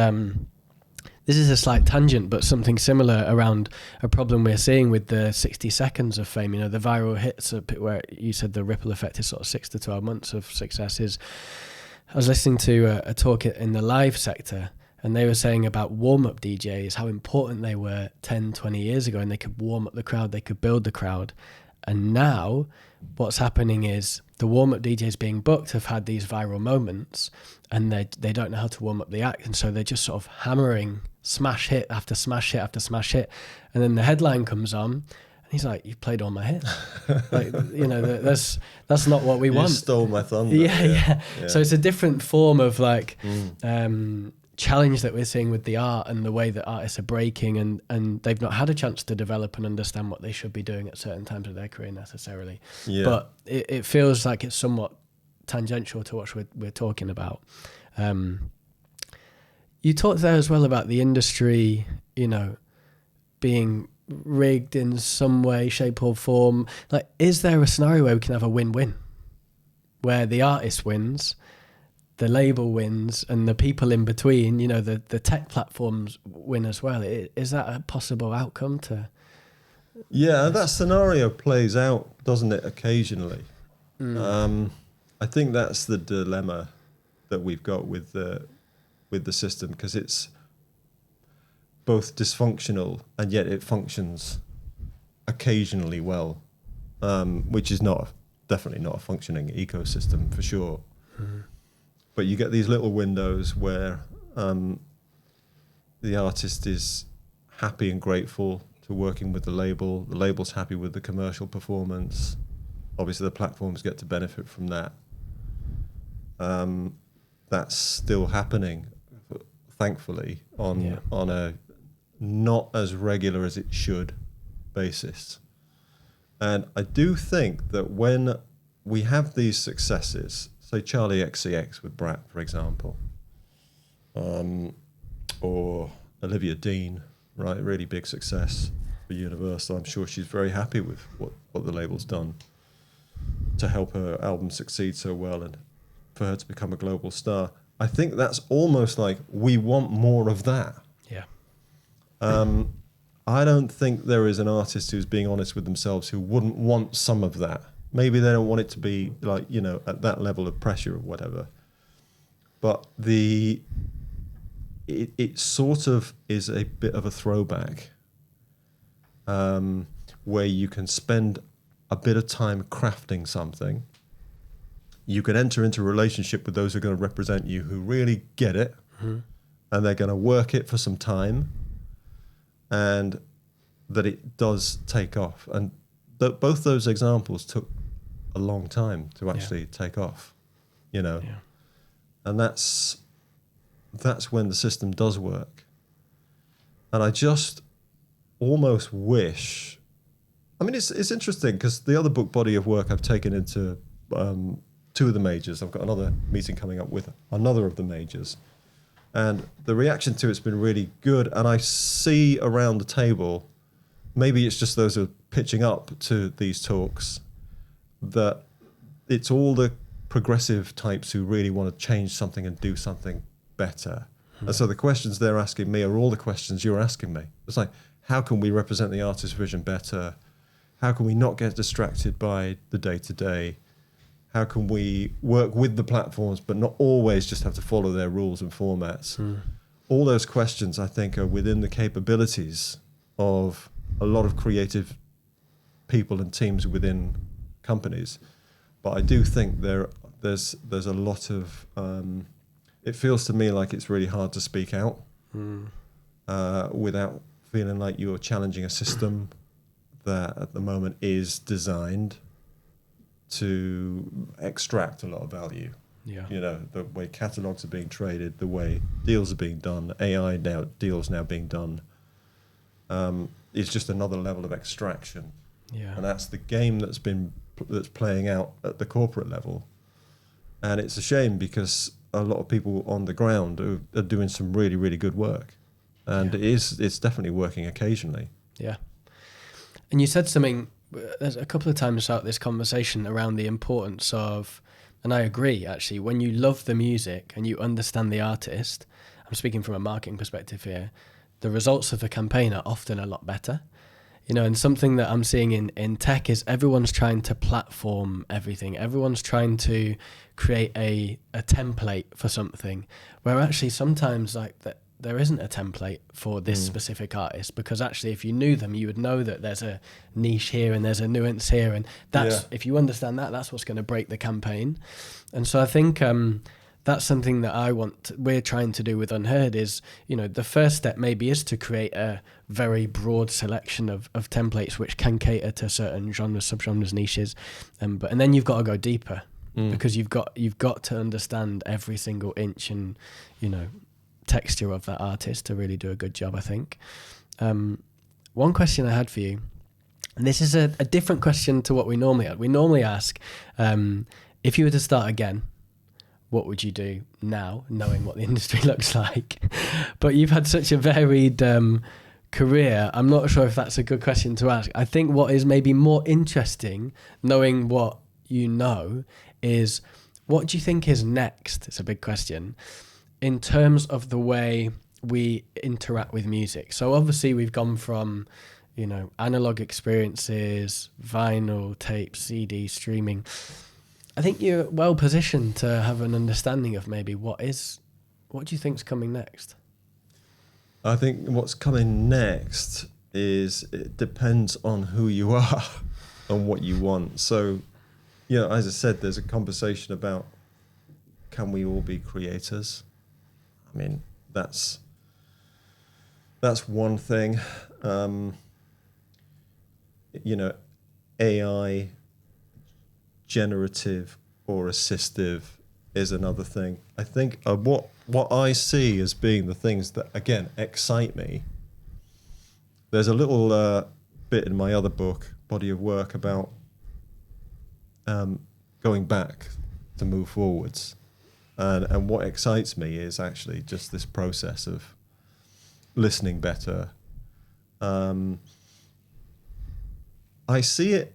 this is a slight tangent, but something similar around a problem we're seeing with the 60 seconds of fame. You know, the viral hits, where you said the ripple effect is sort of 6 to 12 months of success. I was listening to a talk in the live sector, and they were saying about warm-up DJs, how important they were 10, 20 years ago, and they could warm up the crowd, they could build the crowd. And now what's happening is the warm-up DJs being booked have had these viral moments, and they don't know how to warm up the act, and so they're just sort of hammering smash hit after smash hit after smash hit, and then the headline comes on, and he's like, "You played all my hits." Like, you know, that's not what we want. You stole my thunder. Yeah. So it's a different form of like challenge that we're seeing with the art and the way that artists are breaking, and they've not had a chance to develop and understand what they should be doing at certain times of their career necessarily. Yeah. But it feels like it's somewhat tangential to what we're talking about. You talked there as well about the industry, you know, being rigged in some way, shape or form. Like, is there a scenario where we can have a win-win? where the artist wins, the label wins, and the people in between, you know, the tech platforms win as well. Is that a possible outcome to? Yeah, that scenario plays out, doesn't it, occasionally? I think that's the dilemma that we've got with the system, because it's both dysfunctional and yet it functions occasionally well, which is definitely not a functioning ecosystem for sure. But you get these little windows where the artist is happy and grateful to working with the label's happy with the commercial performance. Obviously the platforms get to benefit from that. That's still happening, thankfully, on a not as regular as it should basis. And I do think that when we have these successes, say Charlie XCX with Brat, for example, or Olivia Dean, right, really big success for Universal. I'm sure she's very happy with what the label's done to help her album succeed so well and for her to become a global star. I think that's almost like we want more of that. Yeah. I don't think there is an artist who's being honest with themselves who wouldn't want some of that. Maybe they don't want it to be like, you know, at that level of pressure or whatever. But it sort of is a bit of a throwback, where you can spend a bit of time crafting something. You can enter into a relationship with those who are going to represent you, who really get it, and they're going to work it for some time, and that it does take off. And both those examples took a long time to actually take off, you know. Yeah. And that's when the system does work. And I just almost wish, I mean, it's interesting because the other book body of work I've taken into two of the majors. I've got another meeting coming up with another of the majors. And the reaction to it's been really good. And I see around the table, maybe it's just those who are pitching up to these talks, that it's all the progressive types who really want to change something and do something better. And so the questions they're asking me are all the questions you're asking me. It's like, how can we represent the artist's vision better? How can we not get distracted by the day-to-day? How can we work with the platforms but not always just have to follow their rules and formats? All those questions, I think, are within the capabilities of a lot of creative people and teams within companies. But I do think there's a lot of... it feels to me like it's really hard to speak out without feeling like you're challenging a system that at the moment is designed to extract a lot of value. Yeah. You know, the way catalogs are being traded, the way deals are being done, AI deals now being done, is just another level of extraction. Yeah. And that's the game that's playing out at the corporate level. And it's a shame because a lot of people on the ground are doing some really, really good work. And it's definitely working occasionally. Yeah. And you said something, there's a couple of times throughout this conversation around the importance of, and I agree actually, when you love the music and you understand the artist, I'm speaking from a marketing perspective here, the results of the campaign are often a lot better. You know, and something that I'm seeing in tech is everyone's trying to platform everything. Everyone's trying to create a template for something, where actually sometimes like that there isn't a template for this specific artist, because actually if you knew them, you would know that there's a niche here and there's a nuance here, and that's if you understand that, that's what's going to break the campaign. And so I think that's something that we're trying to do with Unheard is, you know, the first step maybe is to create a very broad selection of templates which can cater to certain genres, subgenres, niches, and then you've got to go deeper because you've got to understand every single inch and, you know, texture of that artist to really do a good job, I think. One question I had for you, and this is a different question to what we normally ask. We normally ask, if you were to start again, what would you do now, knowing what the industry looks like? But you've had such a varied career. I'm not sure if that's a good question to ask. I think what is maybe more interesting, knowing what you know, is what do you think is next? It's a big question in terms of the way we interact with music. So obviously we've gone from, analog experiences, vinyl, tape, CD, streaming. I think you're well positioned to have an understanding of maybe what do you think's coming next? I think what's coming next is it depends on who you are and what you want. So, as I said, there's a conversation about can we all be creators? I mean, that's one thing. AI, generative or assistive is another thing. I think what I see as being the things that, again, excite me. There's a little bit in my other book, body of work, about going back to move forwards. And what excites me is actually just this process of listening better. I see it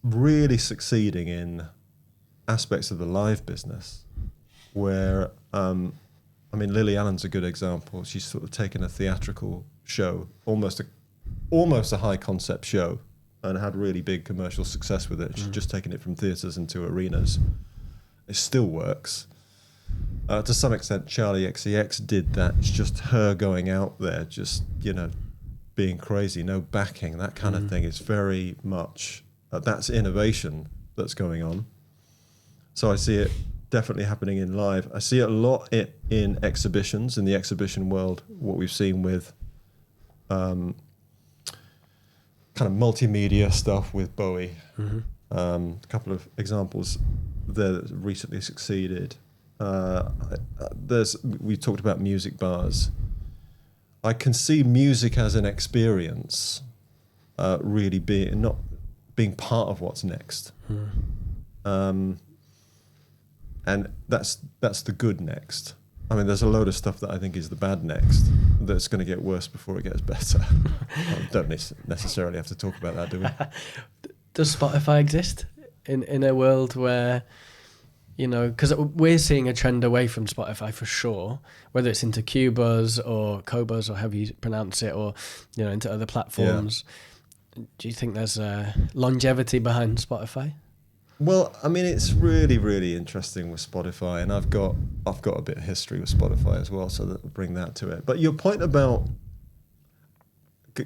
really succeeding in aspects of the live business where, Lily Allen's a good example. She's sort of taken a theatrical show, almost a high concept show, and had really big commercial success with it. She's just taken it from theatres into arenas. It still works. To some extent, Charlie XCX did that. It's just her going out there, just, being crazy, no backing, that kind of thing is very much, that's innovation that's going on. So I see it definitely happening in live. I see it a lot in exhibitions, in the exhibition world, what we've seen with kind of multimedia stuff with Bowie. A couple of examples there that recently succeeded. We talked about music bars. I can see music as an experience really not being part of what's next. And that's the good next. I mean, there's a load of stuff that I think is the bad next that's going to get worse before it gets better. Don't necessarily have to talk about that, do we? Does Spotify exist in a world where, because we're seeing a trend away from Spotify for sure, whether it's into Qbuzz or Qobuzz or however you pronounce it, or, into other platforms. Yeah. Do you think there's a longevity behind Spotify? Well, I mean, it's really, really interesting with Spotify, and I've got a bit of history with Spotify as well, so that bring that to it. But your point about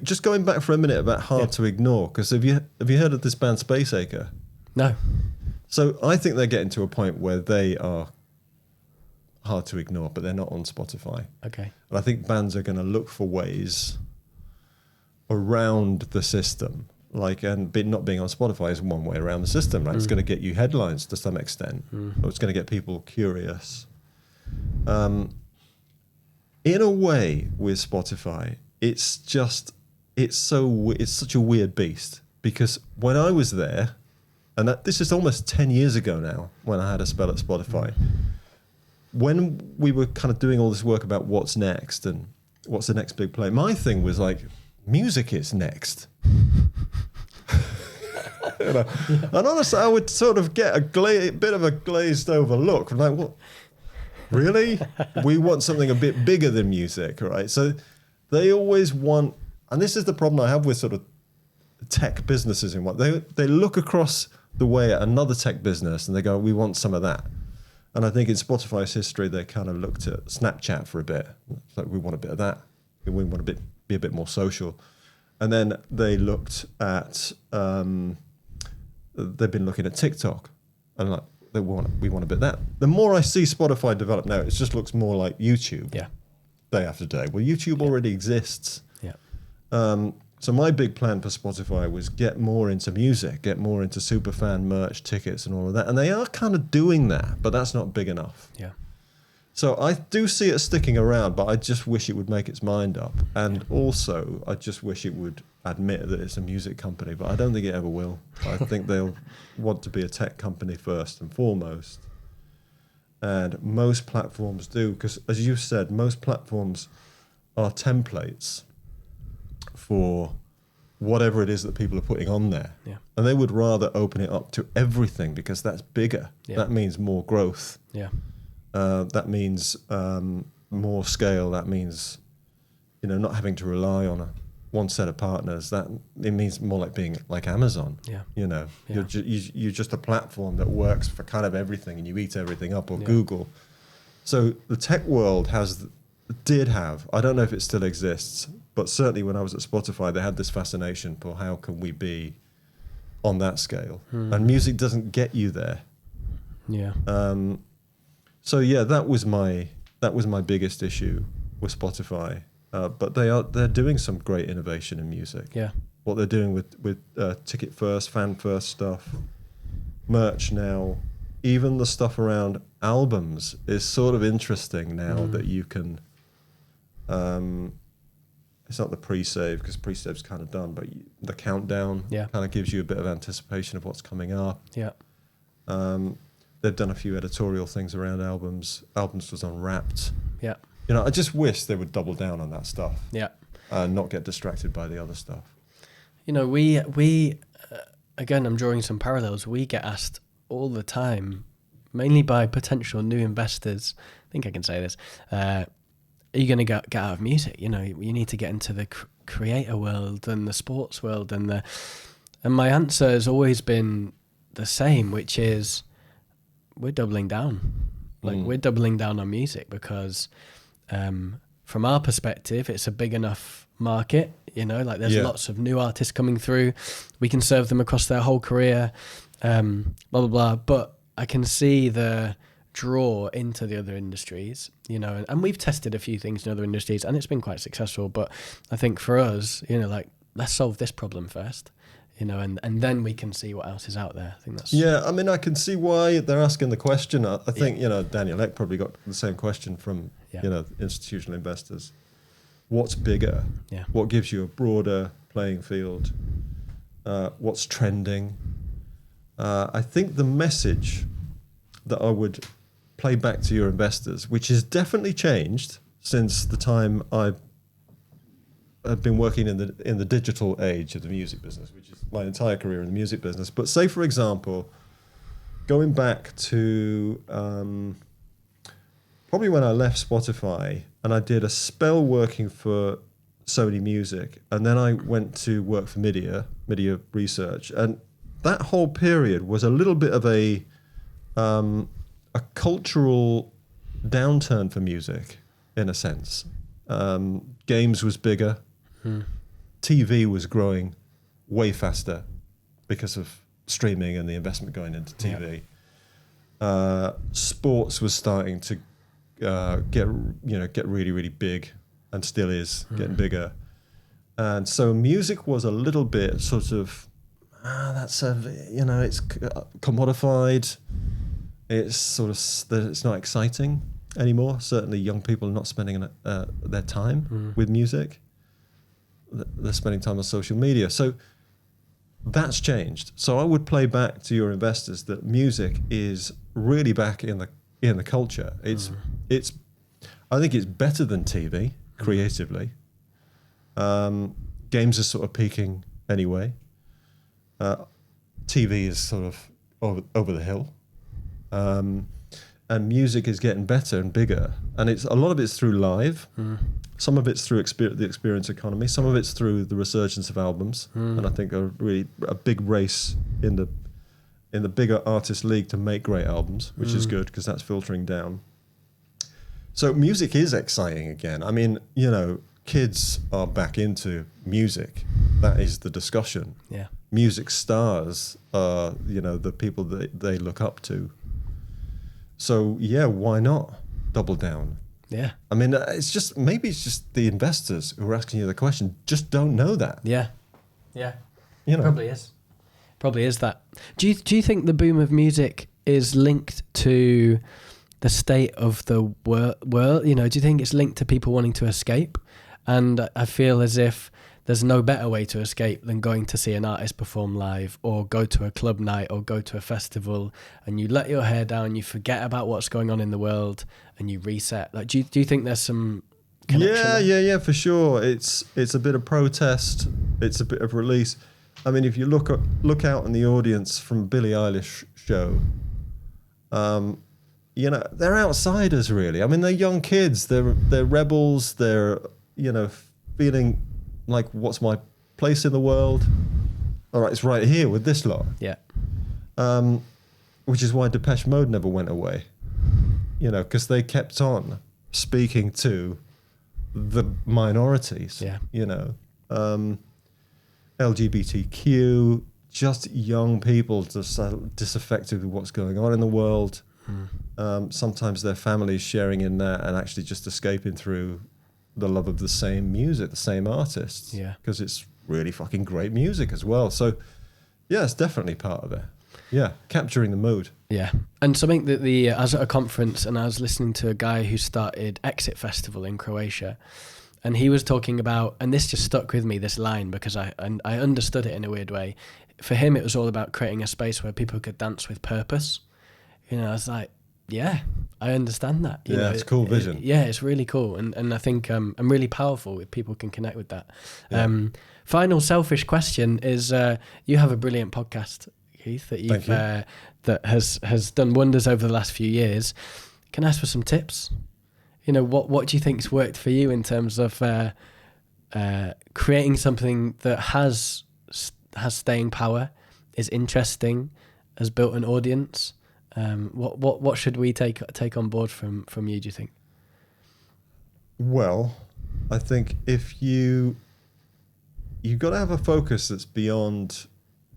just going back for a minute about hard to ignore, because have you heard of this band Spaceacre? No. So I think they're getting to a point where they are hard to ignore, but they're not on Spotify. Okay. And I think bands are going to look for ways around the system. Not being on Spotify is one way around the system, right? It's going to get you headlines to some extent, or it's going to get people curious. In a way, with Spotify, it's such a weird beast, because when I was there, and this is almost 10 years ago now, when I had a spell at Spotify, when we were kind of doing all this work about what's next and what's the next big play, my thing was like, music is next. And honestly, I would sort of get a bit of a glazed over look. I'm like, what? Really? We want something a bit bigger than music, right? So they always want, and this is the problem I have with sort of tech businesses in what they look across the way at another tech business and they go, we want some of that. And I think in Spotify's history, they kind of looked at Snapchat for a bit. It's like, we want a bit of that. We want to be a bit more social. And then they looked at, they've been looking at TikTok, and like we want a bit of that. The more I see Spotify develop now, it just looks more like YouTube. Yeah. Day after day. Well, YouTube already exists. Yeah. So my big plan for Spotify was get more into music, get more into superfan merch, tickets, and all of that. And they are kind of doing that, but that's not big enough. Yeah. So I do see it sticking around, but I just wish it would make its mind up. And also, I just wish it would admit that it's a music company, but I don't think it ever will. I think they'll want to be a tech company first and foremost. And most platforms do, because as you said, most platforms are templates for whatever it is that people are putting on there. Yeah. And they would rather open it up to everything because that's bigger. Yeah. That means more growth. Yeah. That means more scale. That means, not having to rely on one set of partners. That it means more like being like Amazon. Yeah. You're Yeah. you're just a platform that works for kind of everything, and you eat everything up. Or Yeah. Google. So the tech world did have. I don't know if it still exists, but certainly when I was at Spotify, they had this fascination for how can we be on that scale, and music doesn't get you there. Yeah. So yeah, that was my biggest issue with Spotify. But they're doing some great innovation in music. Yeah. What they're doing with ticket first, fan first stuff, merch now, even the stuff around albums is sort of interesting now that you can. It's not the pre-save because pre-save's kind of done, but the countdown kind of gives you a bit of anticipation of what's coming up. Yeah. They've done a few editorial things around albums. Albums was on Wrapped. Yeah. I just wish they would double down on that stuff. Yeah. And not get distracted by the other stuff. We again, I'm drawing some parallels. We get asked all the time, mainly by potential new investors. I think I can say this. Are you going to get out of music? You need to get into the creator world and the sports world, and my answer has always been the same, which is we're doubling down. We're doubling down on music because from our perspective, it's a big enough market. There's lots of new artists coming through. We can serve them across their whole career, blah, blah, blah. But I can see the draw into the other industries, and we've tested a few things in other industries and it's been quite successful. But I think for us, let's solve this problem first, and then we can see what else is out there. I think that's... Yeah, I mean, I can see why they're asking the question. I think, Daniel Ek probably got the same question from, institutional investors. What's bigger? Yeah. What gives you a broader playing field? What's trending? I think the message that I would play back to your investors, which has definitely changed since the time I've been working in the digital age of the music business, which is my entire career in the music business. But say, for example, going back to probably when I left Spotify and I did a spell working for Sony Music, and then I went to work for MIDiA Research, and that whole period was a little bit of a cultural downturn for music, in a sense. Games was bigger. TV was growing way faster because of streaming and the investment going into TV. Sports was starting to get really, really big, and still is getting bigger. And so music was a little bit sort of it's commodified. It's sort of it's not exciting anymore. Certainly, young people are not spending their time with music. They're spending time on social media. So that's changed. So I would play back to your investors that music is really back in the culture. It's I think it's better than TV creatively. Games are sort of peaking anyway. TV is sort of over the hill. And music is getting better and bigger, and a lot of it's through live. Some of it's through the experience economy. Some of it's through the resurgence of albums, and I think a big race in the bigger artist league to make great albums, which is good because that's filtering down. So music is exciting again. I mean, kids are back into music. That is the discussion. Yeah. Music stars are, the people that they look up to. So yeah, why not double down? Yeah. I mean, maybe it's just the investors who are asking you the question just don't know that. Yeah. Yeah. Probably is that. Do you think the boom of music is linked to the state of the world? Do you think it's linked to people wanting to escape? And I feel as if there's no better way to escape than going to see an artist perform live, or go to a club night, or go to a festival, and you let your hair down, you forget about what's going on in the world, and you reset. Do you think there's some connection. Yeah, for sure. It's a bit of protest. It's a bit of release. I mean, if you look out in the audience from Billie Eilish show, you know, they're outsiders really. I mean, they're young kids. They're rebels. They're, you know, feeling like, what's my place in the world? All right, it's right here with this lot. Yeah. Which is why Depeche Mode never went away. You know, because they kept on speaking to the minorities. Yeah. You know, LGBTQ, just young people just disaffected with what's going on in the world. Sometimes their families sharing in that and actually just escaping through the love of the same music, the same artists. Yeah. Because it's really fucking great music as well. So, yeah, it's definitely part of it. Yeah, capturing the mood. Yeah, and something that I was at a conference and I was listening to a guy who started Exit Festival in Croatia, and he was talking about, and this just stuck with me, this line, because I understood it in a weird way. For him, it was all about creating a space where people could dance with purpose. You know, I was like, yeah, I understand that. You know, it's a cool vision. It's really cool, and I think I'm really powerful if people can connect with that. Yeah. Final selfish question is: you have a brilliant podcast, Keith, that you've that has done wonders over the last few years. Can I ask for some tips? You know, what do you think's worked for you in terms of creating something that has staying power, is interesting, has built an audience? What should we take on board from you, do you think? Well, I think if you've got to have a focus that's beyond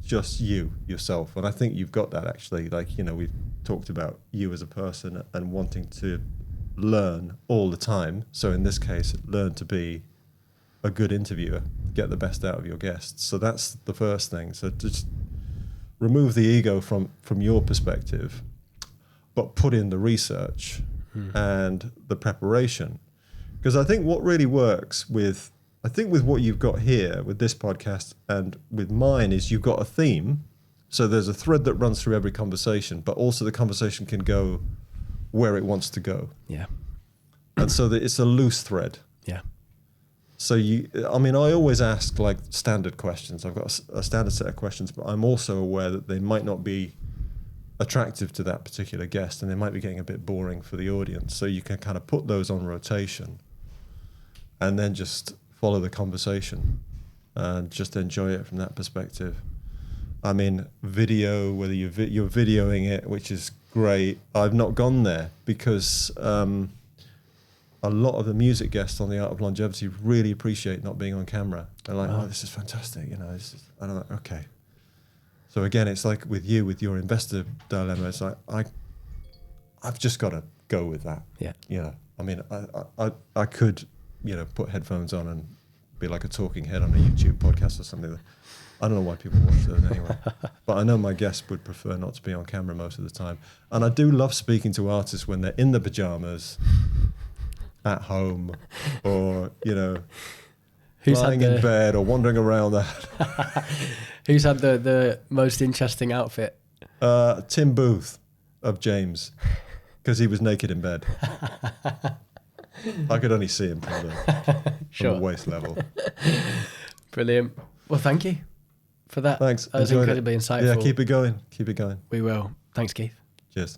just yourself, and I think you've got that actually. Like, you know, we've talked about you as a person and wanting to learn all the time. So in this case, learn to be a good interviewer, get the best out of your guests. So that's the first thing. So just remove the ego from your perspective, but put in the research and the preparation. Because I think what really works with what you've got here with this podcast and with mine is you've got a theme. So there's a thread that runs through every conversation, but also the conversation can go where it wants to go. Yeah. And so that it's a loose thread. Yeah. So I always ask like standard questions. I've got a standard set of questions, but I'm also aware that they might not be attractive to that particular guest and they might be getting a bit boring for the audience. So you can kind of put those on rotation and then just follow the conversation and just enjoy it from that perspective. I mean, video, whether you're videoing it, which is great. I've not gone there because a lot of the music guests on The Art of Longevity really appreciate not being on camera. They're like, oh, this is fantastic. You know, and I'm like, okay. So again, it's like with your investor dilemma. It's like, I've just got to go with that. Yeah. You know, I mean, I could, you know, put headphones on and be like a talking head on a YouTube podcast or something. I don't know why people watch those anyway. But I know my guests would prefer not to be on camera most of the time. And I do love speaking to artists when they're in the pajamas, at home, or, you know, lying in bed or wandering around that. Who's had the most interesting outfit? Tim Booth of James, because he was naked in bed. I could only see him from the waist level. Brilliant. Well, thank you for that. Thanks. That was incredibly insightful. Yeah, keep it going. Keep it going. We will. Thanks, Keith. Cheers.